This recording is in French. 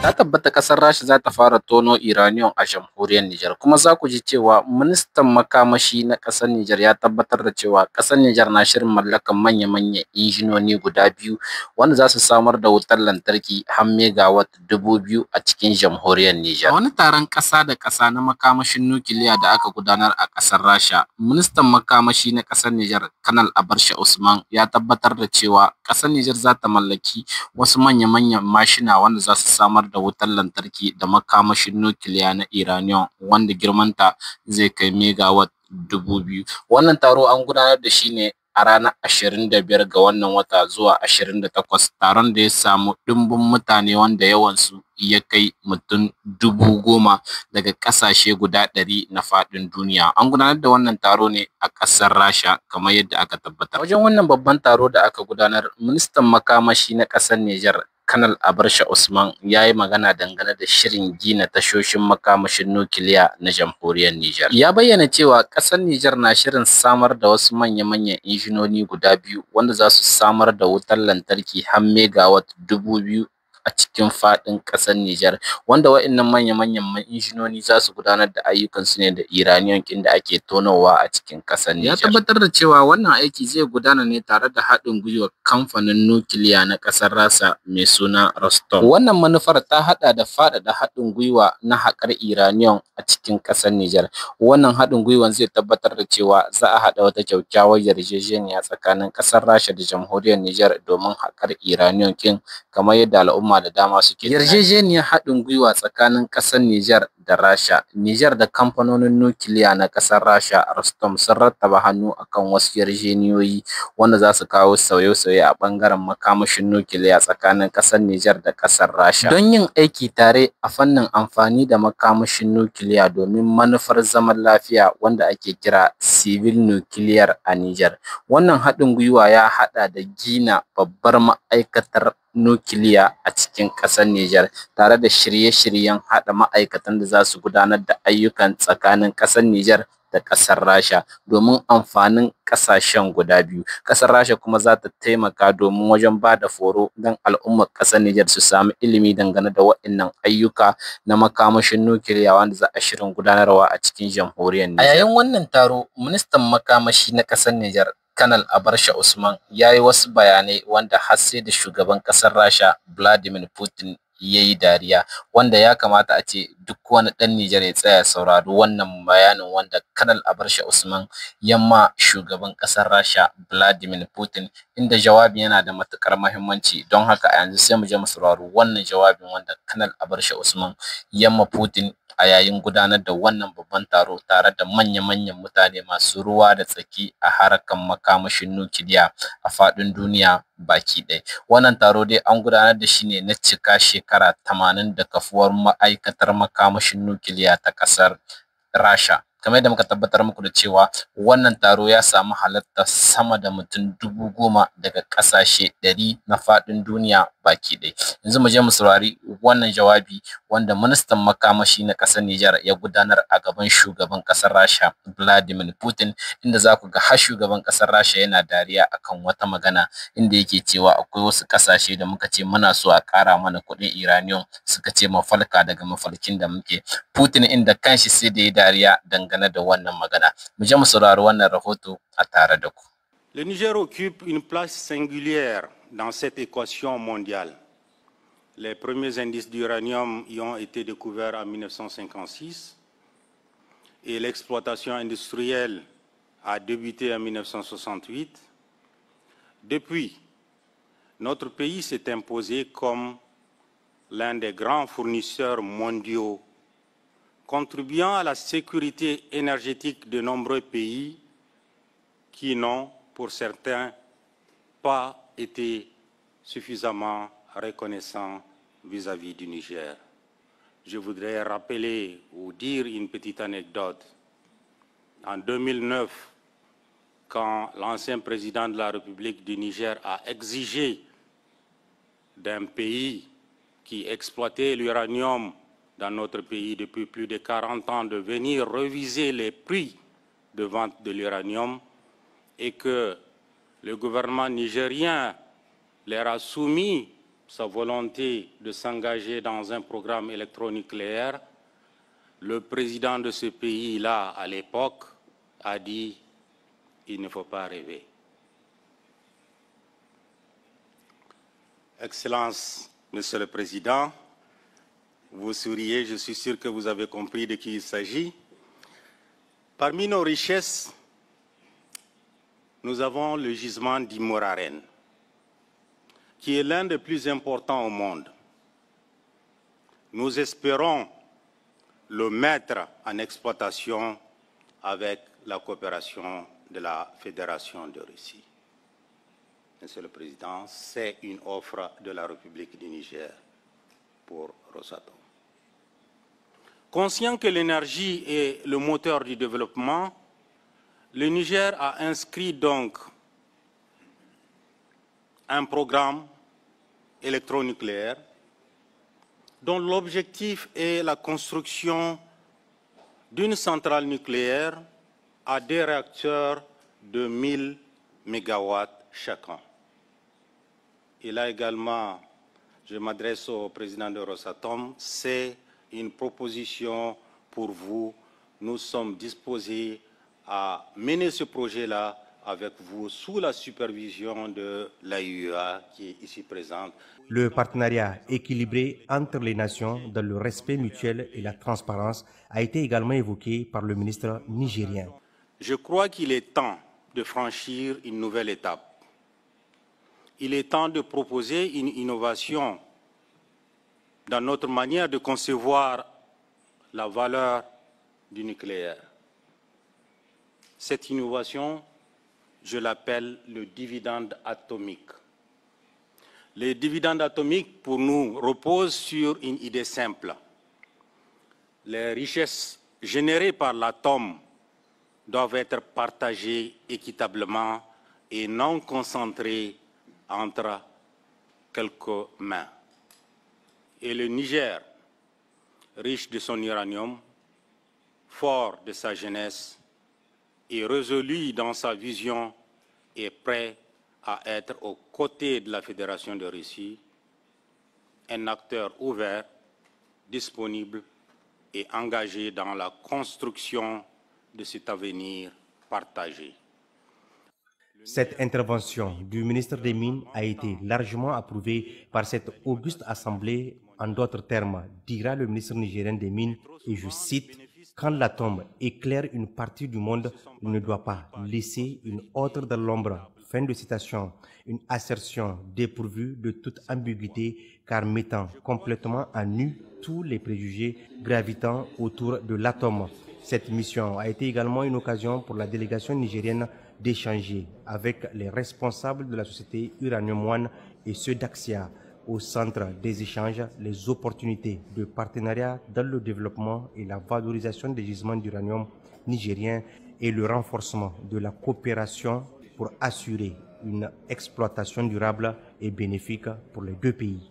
Ta tabbata ƙasar Rasha za ta fara tono uranium a jamhuriyar Nijar, kuma za ku ji cewa ministan makamashi na ƙasar Nijar ya tabbatar da cewa ƙasar Nijar na shirin mallakar manya-manyan injinoni guda biyu wanda za su samar da wutar lantarki har megawatt 2000 a cikin jamhuriyar Nijar. A wani taron ƙasa da ƙasa na makamashin nukiliya da aka gudanar a ƙasar Rasha, ministan makamashi na ƙasar Nijar, Kanal Abarsha Usman, ya tabbatar da cewa ƙasar Nijar za ta mallaki wasu manya-manyan mashina wanda za su samar da wutar lantarki da makamashin nukiliya na uranium wanda girmanta zai kai megawatt 2000. Wannan taro an gudanar da shi ne a ranar 25 ga wannan wata zuwa 28, taron da ya samu ɗimbin mutane wanda yawansu ya kai mutum 10,000 daga ƙasashe guda 100 na faɗin duniya. An gudanar da wannan taro ne a ƙasar Rasha kamar yadda aka tabbatar. Wajen wannan babban taro da aka gudanar, ministan makamashi na ƙasar Nijar, Kanal Abarsha Usman, ya yi magana dangane da shirin gina tashoshin makamashin nukiliya na jamhuriyar Nijar. Ya bayyana cewa ƙasar Nijar na shirin samar da wasu manya-manyan injinoni guda biyu wanda za su samar da wutar lantarki har megawatt 2000 a cikin faɗin ƙasar Nijar, wanda wa'annan manya-manyan injinoni za su gudanar da ayyukansu ne da uranium ɗin da ake tonowa a cikin ƙasar Nijar. Ya tabbatar da cewa wannan aiki zai gudana ne tare da haɗin gwiwar kamfanin nukiliya na ƙasar Rasha mai suna Rostom. Wannan manufar ta haɗa da faɗaɗa haɗin gwiwa na haƙar uranium a cikin ƙasar Nijar. Wannan haɗin gwiwan zai tabbatar da cewa za a haɗa wata kyakkyawar yarjejeniya tsakanin ƙasar Rasha da jamhuriyar Nijar domin haƙar uranium ɗin kamar yadda al'umma da dama suke. Yarjejeniyar haɗin gwiwa tsakanin ƙasar Nijar da Rasha. Nijar da kamfanonin nukiliya na ƙasar Rasha Rostom sun rattaba hannu akan wasu yarjejeniyoyi wanda za su kawo sauye-sauye a ɓangaren makamashin nukiliya tsakanin ƙasar Nijar da ƙasar Rasha don yin aiki tare a fannin amfani da makamashin nukiliya domin manufar zaman lafiya wanda ake kira civil nuclear a Nijar. Wannan haɗin gwiwa ya haɗa da gina babbar ma'aikatar nukiliya a cikin ƙasar Nijar tare da shirye-shiryen haɗa ma'aikatan da za su gudanar da ayyukan tsakanin ƙasar Nijar da ƙasar Rasha domin amfanin ƙasashen guda biyu. Ƙasar Rasha kuma za ta taimaka domin wajen ba da foro don al'ummar ƙasar Nijar su sami ilimi dangane da waɗannan ayyuka na makamashin nukiliya wanda za a shirin gudanarwa a cikin jamhuriyar Nijar. A yayin wannan taro, ministan makamashi na ƙasar Nijar, Kanal Abarsha Usman, ya yi wasu bayanai wanda har sai da shugaban ƙasar Rasha Vladimir Putin ya yi dariya, wanda ya kamata a ce duk wani ɗan Nijar ya tsaya saurari wannan bayanin wanda Kanal Abarsha Usman yamma shugaban ƙasar Rasha Vladimir Putin, inda jawabin yana da matuƙar muhimmanci. Don haka a yanzu sai mu je mu saurari wannan jawabin wanda Kanal Abarsha Usman yamma Putin a yayin gudanar da wannan babban taro tare da manya-manyan mutane masu ruwa da tsaki a harkar makamashin nukiliya a faɗin duniya baki ɗaya. Wannan taro dai an gudanar da shi ne na cika shekara 80 da kafuwar ma'aikatar makamashin nukiliya ta ƙasar Rasha. Kamar yadda muka tabbatar muku da cewa wannan taro ya samu halartar sama da mutum 10,000 daga ƙasashe 100 na faɗin duniya baki ɗaya. Yanzu mu je mu saurari wannan jawabi wanda ministan makamashi na ƙasar Nijar ya gudanar a gaban shugaban ƙasar Rasha Vladimir Putin, inda za ku ga har shugaban ƙasar Rasha yana dariya akan wata magana inda yake cewa akwai wasu ƙasashe da muka ce muna so a ƙara mana kuɗin uranium, suka ce mafalka daga mafalkin da muke. Putin inda kanshi sai da ya dariya dangane da wannan magana. Mu je mu saurari wannan rahoto a tare da ku. Le Niger occupe une place singulière dans cette équation mondiale. Les premiers indices d'uranium y ont été découverts en 1956 et l'exploitation industrielle a débuté en 1968. Depuis, notre pays s'est imposé comme l'un des grands fournisseurs mondiaux, contribuant à la sécurité énergétique de nombreux pays qui n'ont, pour certains, pas été suffisamment reconnaissants vis-à-vis du Niger. Je voudrais rappeler ou dire une petite anecdote. En 2009, quand l'ancien président de la République du Niger a exigé d'un pays qui exploitait l'uranium dans notre pays depuis plus de 40 ans de venir reviser les prix de vente de l'uranium et que le gouvernement nigérien leur a soumis sa volonté de s'engager dans un programme électronucléaire, le président de ce pays-là, à l'époque, a dit « il ne faut pas rêver ». Excellence, Monsieur le Président, vous souriez, je suis sûr que vous avez compris de qui il s'agit. Parmi nos richesses, nous avons le gisement d'Imoraren, qui est l'un des plus importants au monde. Nous espérons le mettre en exploitation avec la coopération de la Fédération de Russie. Monsieur le Président, c'est une offre de la République du Niger pour Rosatom. Conscient que l'énergie est le moteur du développement, le Niger a inscrit donc un programme électronucléaire dont l'objectif est la construction d'une centrale nucléaire à des réacteurs de 1000 MW chacun. Et là également, je m'adresse au président de Rosatom, c'est une proposition pour vous. Nous sommes disposés à mener ce projet-là avec vous sous la supervision de l'AIEA qui est ici présente. Le partenariat équilibré entre les nations dans le respect mutuel et la transparence a été également évoqué par le ministre nigérien. Je crois qu'il est temps de franchir une nouvelle étape. Il est temps de proposer une innovation dans notre manière de concevoir la valeur du nucléaire. Cette innovation, je l'appelle le dividende atomique. Les dividendes atomiques, pour nous, reposent sur une idée simple. Les richesses générées par l'atome doivent être partagées équitablement et non concentrées entre quelques mains. Et le Niger, riche de son uranium, fort de sa jeunesse et résolu dans sa vision, est prêt à être aux côtés de la Fédération de Russie, un acteur ouvert, disponible et engagé dans la construction de cet avenir partagé. Cette intervention du ministre des Mines a été largement approuvée par cette auguste assemblée. En d'autres termes, dira le ministre nigérien des Mines, et je cite, « Quand l'atome éclaire une partie du monde, il ne doit pas laisser une autre dans l'ombre. » Fin de citation, une assertion dépourvue de toute ambiguïté car mettant complètement à nu tous les préjugés gravitant autour de l'atome. Cette mission a été également une occasion pour la délégation nigérienne d'échanger avec les responsables de la société Uranium One et ceux d'Axia. Au centre des échanges, les opportunités de partenariat dans le développement et la valorisation des gisements d'uranium nigériens et le renforcement de la coopération pour assurer une exploitation durable et bénéfique pour les deux pays.